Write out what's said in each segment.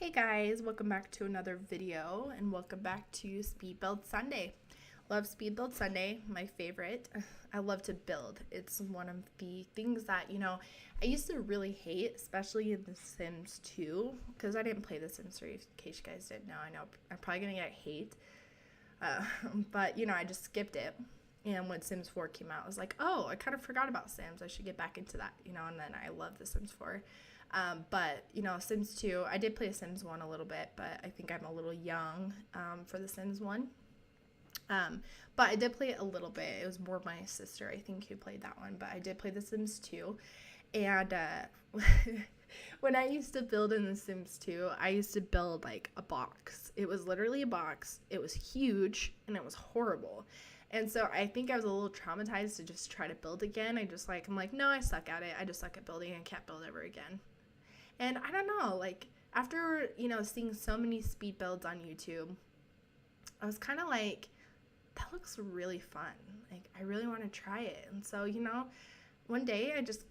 Hey guys, welcome back to another video and welcome back to Speed Build Sunday. Love Speed Build Sunday, my favorite. I love to build. It's one of the things that, I used to really hate, especially in The Sims 2, because I didn't play The Sims 3, in case you guys didn't know. I know I'm probably going to get hate, but, I just skipped it. And when Sims 4 came out, I was like, oh, I kind of forgot about Sims. I should get back into that, and then I love The Sims 4. But, Sims 2, I did play Sims 1 a little bit, but I think I'm a little young for the Sims 1. But I did play it a little bit. It was more my sister, I think, who played that one. But I did play The Sims 2. And when I used to build in The Sims 2, I used to build like a box. It was literally a box. It was huge and it was horrible. And so I think I was a little traumatized to just try to build again. I'm like, no, I suck at it. I just suck at building and can't build ever again. And I don't know, like, after, seeing so many speed builds on YouTube, I was kind of like, that looks really fun. Like, I really want to try it. And so, one day I just,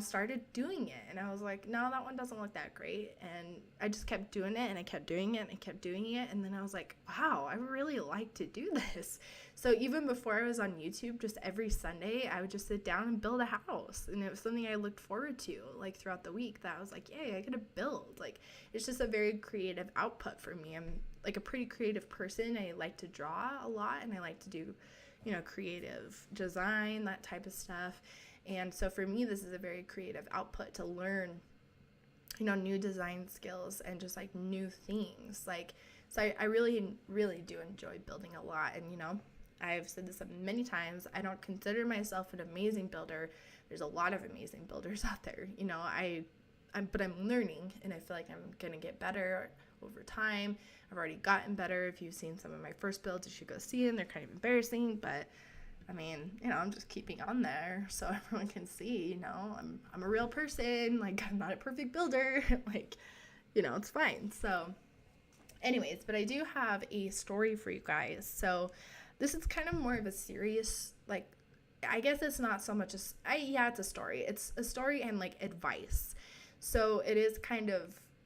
started doing it. And I was like, no, that one doesn't look that great. And I just kept doing it and I kept doing it and I kept doing it. And then I was like, wow, I really like to do this. So even before I was on YouTube, just every Sunday, I would just sit down and build a house. And it was something I looked forward to, like, throughout the week, that I was like, yay, I get to build. Like, it's just a very creative output for me. I'm, like, a pretty creative person. I like to draw a lot, and I like to do, creative design, that type of stuff. And so for me, this is a very creative output to learn, new design skills and just, like, new things. Like, so I really, really do enjoy building a lot. And, I've said this many times, I don't consider myself an amazing builder. There's a lot of amazing builders out there. But I'm learning, and I feel like I'm going to get better over time. I've already gotten better. If you've seen some of my first builds, you should go see them. They're kind of embarrassing, but I mean, I'm just keeping on there so everyone can see, I'm a real person. Like, I'm not a perfect builder. Like, it's fine. So anyways, but I do have a story for you guys. So this is kind of more of a serious, like, I guess it's not so much it's a story. It's a story and, like, advice. So it is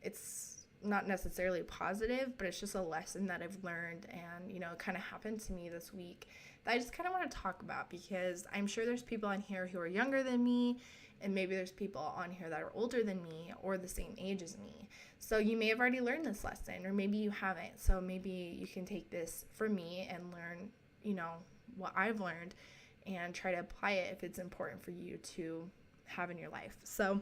it's not necessarily positive, but it's just a lesson that I've learned, and, it kind of happened to me this week that I just kind of want to talk about, because I'm sure there's people on here who are younger than me, and maybe there's people on here that are older than me or the same age as me. So you may have already learned this lesson, or maybe you haven't. So maybe you can take this from me and learn, what I've learned, and try to apply it if it's important for you to have in your life. So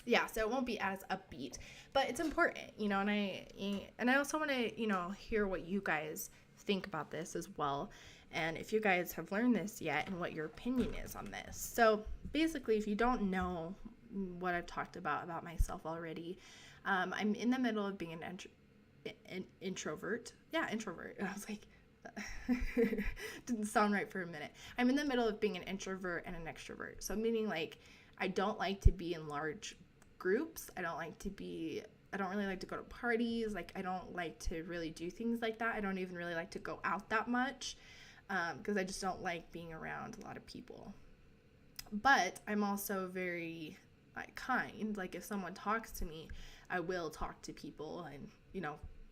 yeah, so it won't be as upbeat, but it's important, and I also want to, hear what you guys think about this as well. And if you guys have learned this yet, and what your opinion is on this. So basically, if you don't know what I've talked about myself already, I'm in the middle of being an introvert. Yeah, introvert. I was like, didn't sound right for a minute. I'm in the middle of being an introvert and an extrovert. So meaning, like, I don't like to be in large groups. I don't really like to go to parties. Like, I don't like to really do things like that. I don't even really like to go out that much, because I just don't like being around a lot of people. But I'm also very, like, kind. Like, if someone talks to me, I will talk to people and,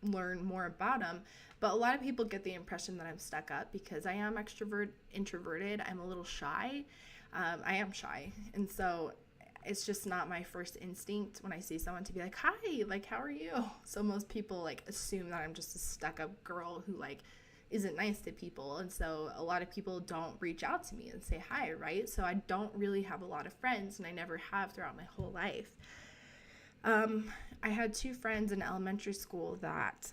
learn more about them. But a lot of people get the impression that I'm stuck up because I am introverted. I'm a little shy. I am shy. And so it's just not my first instinct when I see someone to be like, hi, like, how are you? So most people, like, assume that I'm just a stuck up girl who, like, isn't nice to people. And so a lot of people don't reach out to me and say hi, right? So I don't really have a lot of friends, and I never have throughout my whole life. I had two friends in elementary school that,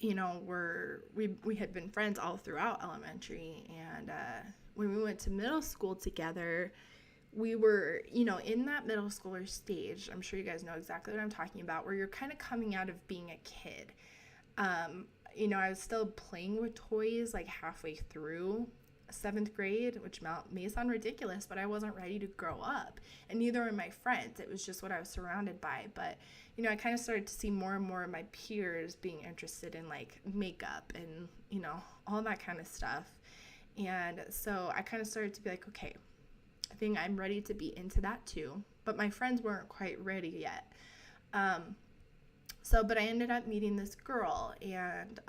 we had been friends all throughout elementary. And when we went to middle school together, we were, in that middle schooler stage. I'm sure you guys know exactly what I'm talking about, where you're kind of coming out of being a kid. I was still playing with toys, like, halfway through 7th grade, which may sound ridiculous, but I wasn't ready to grow up, and neither were my friends. It was just what I was surrounded by. But, I kind of started to see more and more of my peers being interested in, like, makeup and, all that kind of stuff. And so I kind of started to be like, okay, I think I'm ready to be into that too. But my friends weren't quite ready yet. But I ended up meeting this girl, and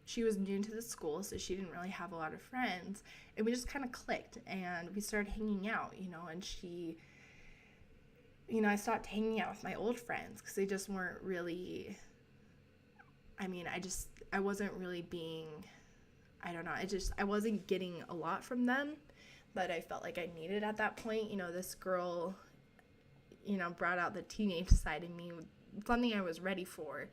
she was new to the school, so she didn't really have a lot of friends, and we just kind of clicked, and we started hanging out, and she, I stopped hanging out with my old friends because they just weren't really, I wasn't really being, I don't know, I wasn't getting a lot from them that I felt like I needed at that point. This girl, brought out the teenage side in me, something I was ready for.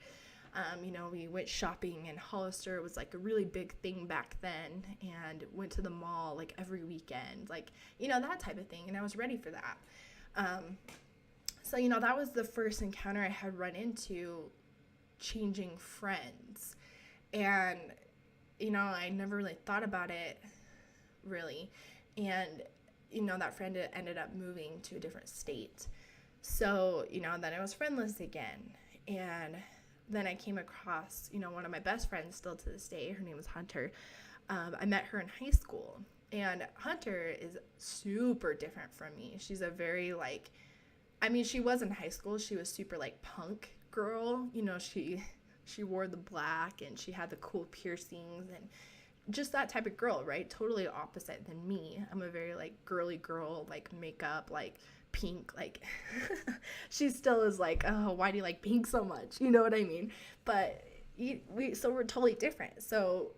We went shopping in Hollister. It was like a really big thing back then, and went to the mall like every weekend, like, that type of thing. And I was ready for that. So, that was the first encounter I had run into changing friends. And, I never really thought about it really. And, that friend ended up moving to a different state. So, then I was friendless again. And then I came across, one of my best friends still to this day. Her name was Hunter. I met her in high school. And Hunter is super different from me. She's a very, she was in high school. She was super, punk girl. She wore the black, and she had the cool piercings, and just that type of girl, right? Totally opposite than me. I'm a very, girly girl, makeup, pink, she still is oh, why do you like pink so much? You know what I mean? But so we're totally different. So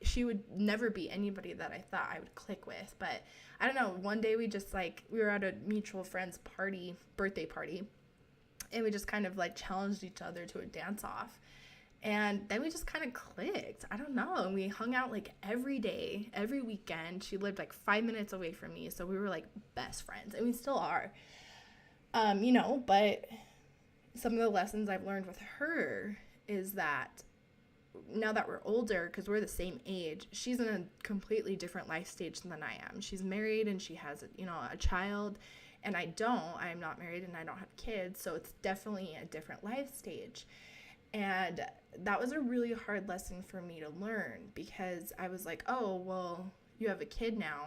she would never be anybody that I thought I would click with. But I don't know, one day we just we were at a mutual friend's birthday party, and we just kind of challenged each other to a dance off. And then we just kind of clicked. I don't know. And we hung out every day, every weekend. She lived 5 minutes away from me. So we were best friends. And we still are. But some of the lessons I've learned with her is that now that we're older, because we're the same age, she's in a completely different life stage than I am. She's married, and she has, a child. And I don't. I'm not married, and I don't have kids. So it's definitely a different life stage. And that was a really hard lesson for me to learn, because I was oh, well, you have a kid now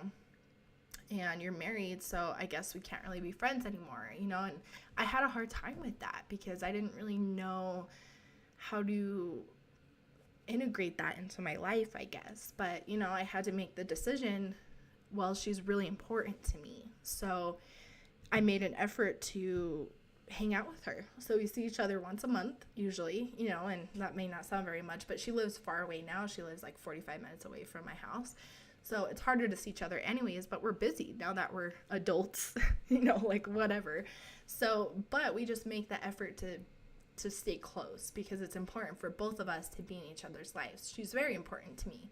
and you're married, so I guess we can't really be friends anymore, and I had a hard time with that because I didn't really know how to integrate that into my life, I guess. But, I had to make the decision, well, she's really important to me. So I made an effort to hang out with her. So we see each other once a month usually, and that may not sound very much, but she lives far away now. She lives 45 minutes away from my house. So it's harder to see each other anyways, but we're busy now that we're adults, whatever. So, but we just make the effort to stay close because it's important for both of us to be in each other's lives. She's very important to me.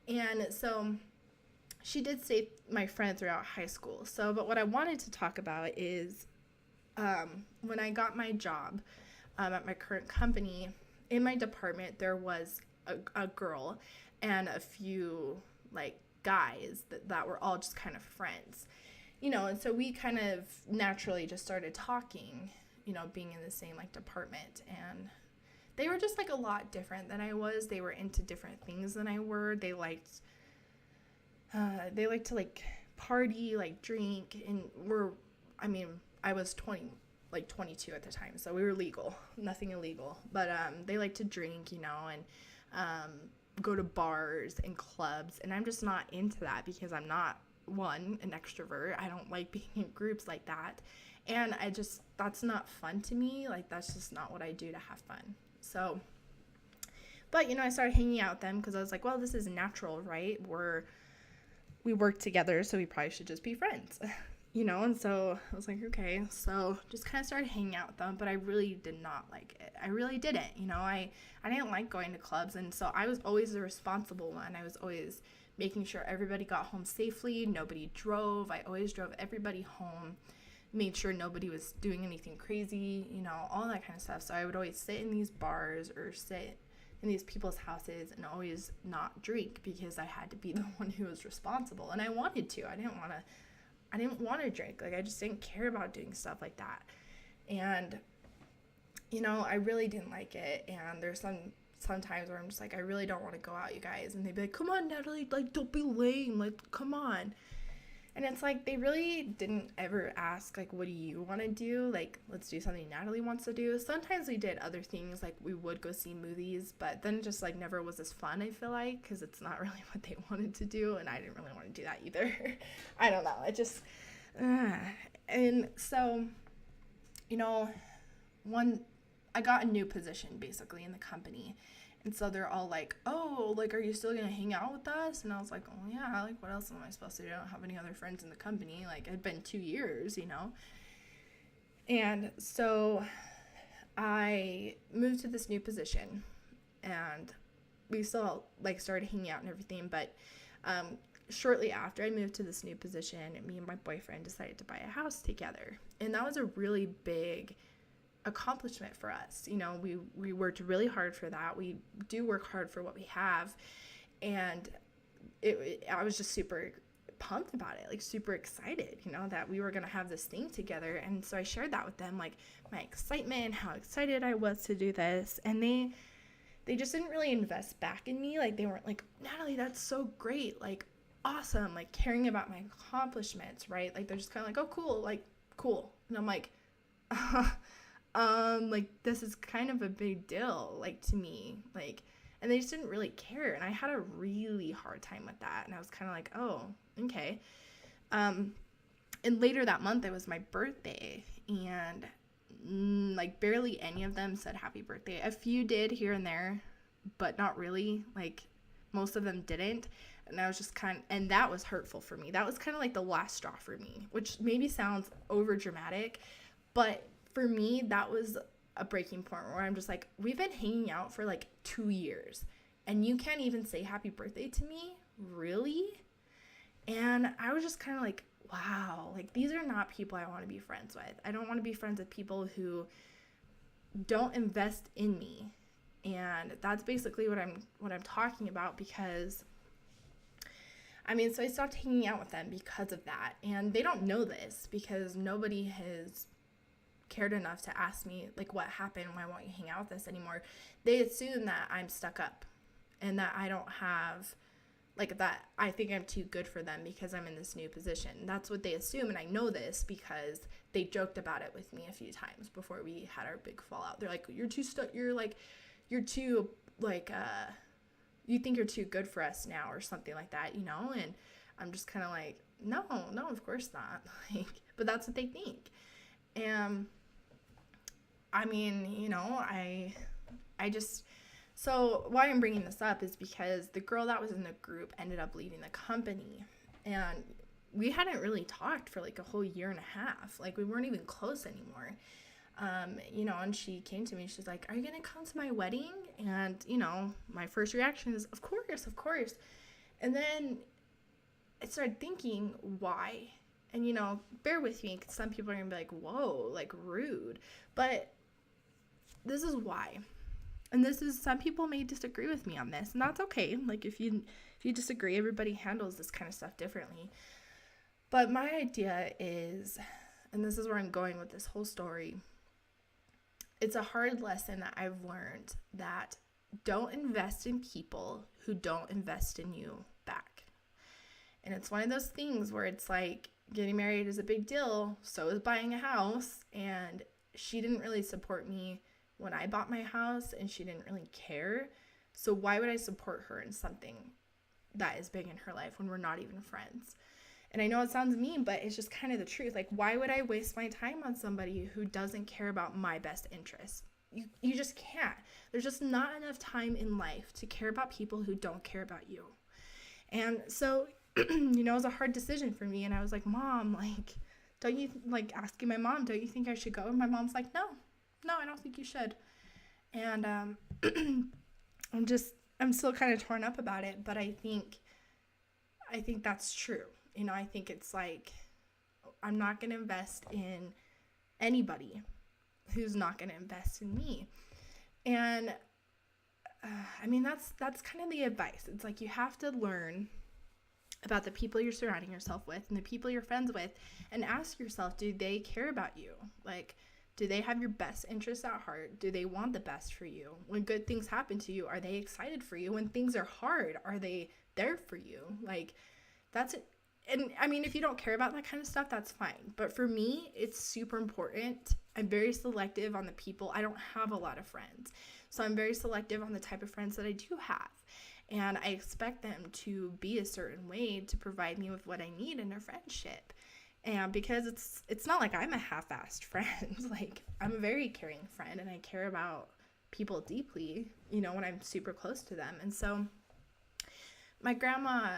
And so she did stay my friend throughout high school. So, but what I wanted to talk about is when I got my job at my current company, in my department, there was a girl and a few guys that were all just kind of friends, and so we kind of naturally just started talking, being in the same department. And they were just a lot different than I was. They were into different things than I were. They liked to party, drink, and I was 22 at the time, so we were legal, nothing illegal, but they like to drink, and go to bars and clubs, and I'm just not into that because I'm not, an extrovert. I don't like being in groups like that, and that's not fun to me. That's just not what I do to have fun. So, but I started hanging out with them because I was well, this is natural, right? We work together, so we probably should just be friends. And so I was okay, so just kind of started hanging out with them, but I really did not like it. I really didn't, I didn't like going to clubs, and so I was always the responsible one. I was always making sure everybody got home safely, nobody drove. I always drove everybody home, made sure nobody was doing anything crazy, all that kind of stuff. So I would always sit in these bars or sit in these people's houses and always not drink because I had to be the one who was responsible, and I wanted to. I didn't want to drink. I just didn't care about doing stuff like that. And, I really didn't like it. And there's some times where I'm just I really don't want to go out, you guys. And they'd be come on, Natalie, don't be lame. Come on. And it's like, they really didn't ever ask, like, what do you want to do? Like, let's do something Natalie wants to do. Sometimes we did other things, like we would go see movies, but then just like never was as fun, I feel like, because it's not really what they wanted to do. And I didn't really want to do that either. I don't know. It just, and so, you know, I got a new position basically in the company. And so they're all like, oh, like, are you still going to hang out with us? And I was like, oh, yeah, like, what else am I supposed to do? I don't have any other friends in the company. Like, it'd been 2 years, you know? And so I moved to this new position, and we still, like, started hanging out and everything. But shortly after I moved to this new position, me and my boyfriend decided to buy a house together. And that was a really big accomplishment for us. You know, we worked really hard for that. We do work hard for what we have, and I was just super pumped about it, like super excited, you know, that we were gonna have this thing together. And so I shared that with them, like my excitement, how excited I was to do this. And they just didn't really invest back in me. Like, they weren't like, Natalie, that's so great, like awesome, like caring about my accomplishments, right? Like, they're just kind of like, oh, cool, like cool. And I'm like, like, this is kind of a big deal, like, to me, like, and they just didn't really care. And I had a really hard time with that. And I was kind of like, oh, okay. And later that month, it was my birthday, and like, barely any of them said happy birthday. A few did here and there, but not really. Like, most of them didn't. And I was just and that was hurtful for me. That was kind of like the last straw for me, which maybe sounds over dramatic, but for me, that was a breaking point where I'm just like, we've been hanging out for like 2 years, and you can't even say happy birthday to me? Really? And I was just kind of like, wow, like, these are not people I want to be friends with. I don't want to be friends with people who don't invest in me. And that's basically what I'm talking about, because I mean, so I stopped hanging out with them because of that. And they don't know this, because nobody has cared enough to ask me, like, what happened, why won't you hang out with us anymore. They assume that I'm stuck up, and that I don't have, like, that I think I'm too good for them because I'm in this new position. That's what they assume, and I know this because they joked about it with me a few times before we had our big fallout. They're like, you think you're too good for us now, or something like that, you know? And I'm just kind of like, no, of course not. Like, but that's what they think. And I mean, you know, so why I'm bringing this up is because the girl that was in the group ended up leaving the company, and we hadn't really talked for like a whole year and a half. Like, we weren't even close anymore. You know, and she came to me, she's like, are you going to come to my wedding? And, you know, my first reaction is, of course. And then I started thinking, why? And, you know, bear with me, because some people are going to be like, whoa, like, rude. But this is why. And some people may disagree with me on this, and that's okay. Like, if you disagree, everybody handles this kind of stuff differently. But my idea is, and this is where I'm going with this whole story, it's a hard lesson that I've learned, that don't invest in people who don't invest in you back. And it's one of those things where it's like, getting married is a big deal, so is buying a house. And she didn't really support me when I bought my house, and she didn't really care. So why would I support her in something that is big in her life when we're not even friends? And I know it sounds mean, but it's just kind of the truth. Like, why would I waste my time on somebody who doesn't care about my best interests? You just can't. There's just not enough time in life to care about people who don't care about you. And so, you know, it was a hard decision for me. And I was like, Mom, like, don't you, like, asking my mom, don't you think I should go? And my mom's like, no, I don't think you should. And I'm still kind of torn up about it, but I think that's true. You know, I think it's like, I'm not going to invest in anybody who's not going to invest in me. And I mean, that's kind of the advice. It's like, you have to learn about the people you're surrounding yourself with and the people you're friends with, and ask yourself, do they care about you? Like, do they have your best interests at heart? Do they want the best for you? When good things happen to you, are they excited for you? When things are hard, are they there for you? Like, that's it. and I mean, if you don't care about that kind of stuff, that's fine. But for me, it's super important. I'm very selective on the people. I don't have a lot of friends. So I'm very selective on the type of friends that I do have. And I expect them to be a certain way to provide me with what I need in a friendship. And because it's not like I'm a half-assed friend. Like, I'm a very caring friend, and I care about people deeply, you know, when I'm super close to them. And so my grandma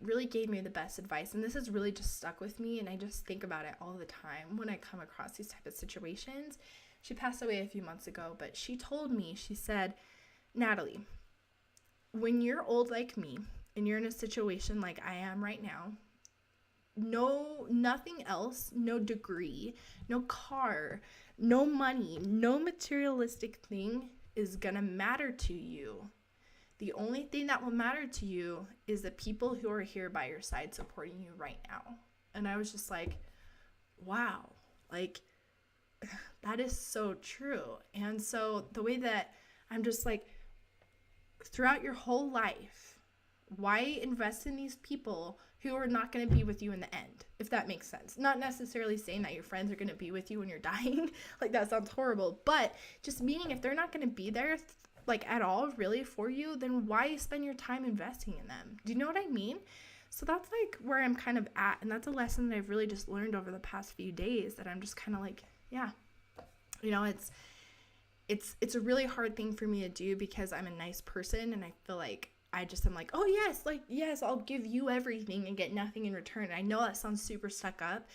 really gave me the best advice, and this has really just stuck with me, and I just think about it all the time when I come across these type of situations. She passed away a few months ago, but she told me, she said, Natalie, when you're old like me and you're in a situation like I am right now, nothing else, no degree, no car, no money, no materialistic thing is gonna matter to you. The only thing that will matter to you is the people who are here by your side supporting you right now. And I was just like, wow, like, that is so true. And so the way that I'm just like, throughout your whole life, why invest in these people who are not going to be with you in the end, if that makes sense? Not necessarily saying that your friends are going to be with you when you're dying. Like, that sounds horrible. But just meaning if they're not going to be there, like, at all really for you, then why spend your time investing in them? Do you know what I mean? So that's like where I'm kind of at. And that's a lesson that I've really just learned over the past few days, that I'm just kind of like, yeah, you know, it's a really hard thing for me to do because I'm a nice person, and I feel like I just am like, oh yes, like, yes, I'll give you everything and get nothing in return. I know that sounds super stuck up,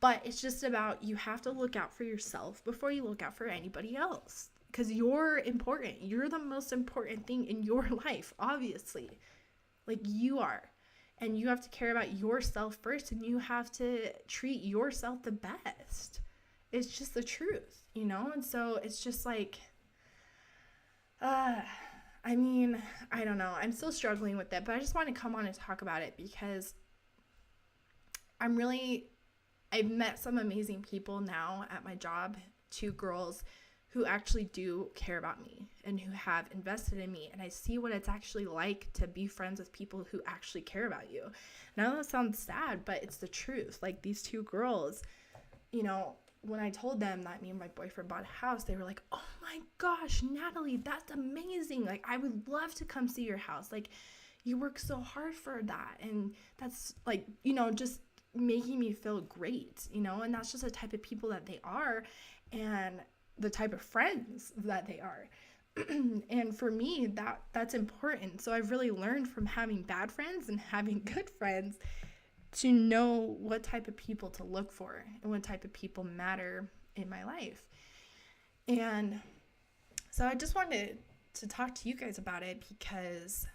but it's just about, you have to look out for yourself before you look out for anybody else, because you're important. You're the most important thing in your life, obviously. Like, you are. And you have to care about yourself first, and you have to treat yourself the best. It's just the truth, you know? And so it's just like, I mean, I don't know. I'm still struggling with it, but I just want to come on and talk about it because I've met some amazing people now at my job, 2 girls who actually do care about me and who have invested in me. And I see what it's actually like to be friends with people who actually care about you. And I know that sounds sad, but it's the truth. Like, these 2 girls, you know, when I told them that me and my boyfriend bought a house, they were like, oh my gosh, Natalie, that's amazing. Like, I would love to come see your house. Like, you work so hard for that. And that's, like, you know, just making me feel great, you know? And that's just the type of people that they are, and the type of friends that they are. And for me, that's important. So I've really learned from having bad friends and having good friends to know what type of people to look for and what type of people matter in my life. And so I just wanted to talk to you guys about it because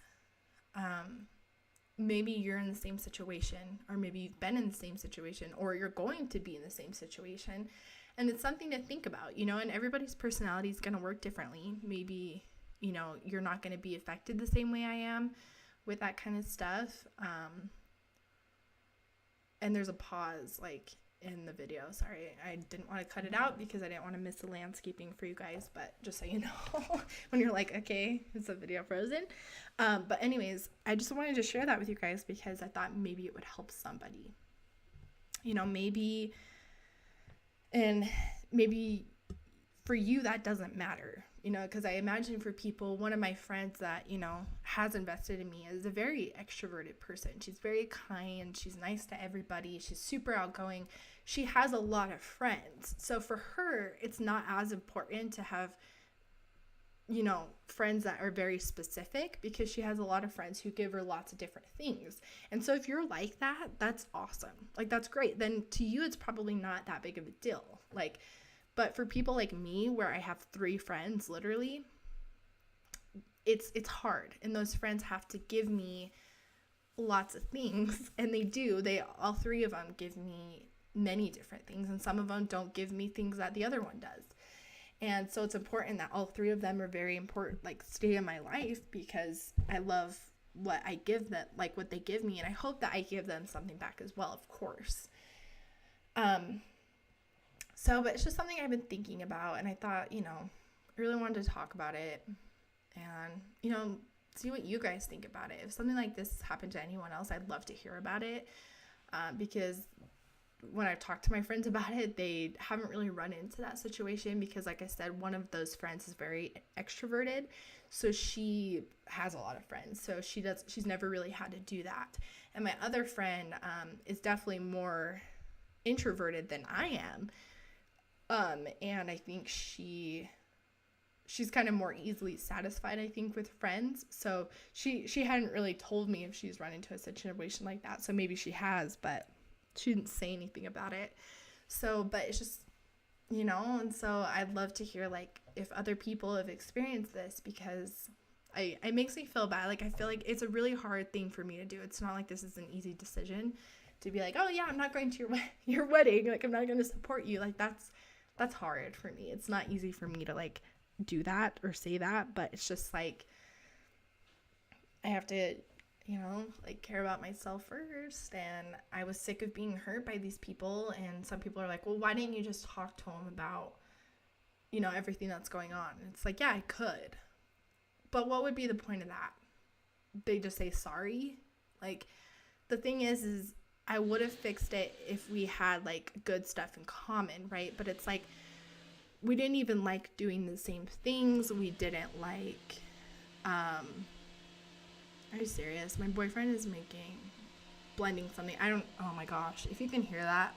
maybe you're in the same situation, or maybe you've been in the same situation, or you're going to be in the same situation. And it's something to think about, you know, and everybody's personality is going to work differently. Maybe, you know, you're not going to be affected the same way I am with that kind of stuff. And there's a pause, like, in the video. Sorry, I didn't want to cut it out because I didn't want to miss the landscaping for you guys, but just so you know, when you're like, okay, is the video frozen? But anyways, I just wanted to share that with you guys because I thought maybe it would help somebody. You know, maybe for you that doesn't matter, you know, because I imagine for people, one of my friends that, you know, has invested in me is a very extroverted person. She's very kind. She's nice to everybody. She's super outgoing. She has a lot of friends. So for her, it's not as important to have, you know, friends that are very specific, because she has a lot of friends who give her lots of different things. And so if you're like that, that's awesome. Like, that's great. Then to you, it's probably not that big of a deal. Like, but for people like me, where I have 3 friends, literally, it's hard. And those friends have to give me lots of things. And they do. All 3 of them give me many different things. And some of them don't give me things that the other one does. And so it's important that all 3 of them are very important, like, stay in my life, because I love what I give them, like what they give me. And I hope that I give them something back as well, of course. But it's just something I've been thinking about, and I thought, you know, I really wanted to talk about it and, you know, see what you guys think about it. If something like this happened to anyone else, I'd love to hear about it. because when I've talked to my friends about it, they haven't really run into that situation because, like I said, one of those friends is very extroverted, so she has a lot of friends, so she's never really had to do that. And my other friend is definitely more introverted than I am, and I think she's kind of more easily satisfied, I think, with friends. So she hadn't really told me if she's run into a situation like that, so maybe she has, but she didn't say anything about it. So, but it's just, and so I'd love to hear, like, if other people have experienced this, because it makes me feel bad. Like, I feel like it's a really hard thing for me to do. It's not like this is an easy decision to be like, oh yeah, I'm not going to your wedding. Like, I'm not going to support you. Like, that's hard for me. It's not easy for me to, like, do that or say that, but it's just like, I have to, like, care about myself first. And I was sick of being hurt by these people. And some people are like, well, why didn't you just talk to them about, everything that's going on? And it's like, yeah, I could. But what would be the point of that? They just say sorry? Like, the thing is I would have fixed it if we had, like, good stuff in common, right? But it's like, we didn't even like doing the same things. We didn't like, are you serious? My boyfriend is blending something. Oh my gosh. If you can hear that,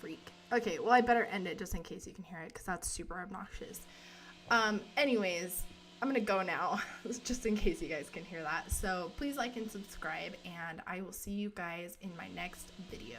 freak. Okay, well, I better end it just in case you can hear it, because that's super obnoxious. Anyways, I'm going to go now, just in case you guys can hear that. So please like and subscribe, and I will see you guys in my next video.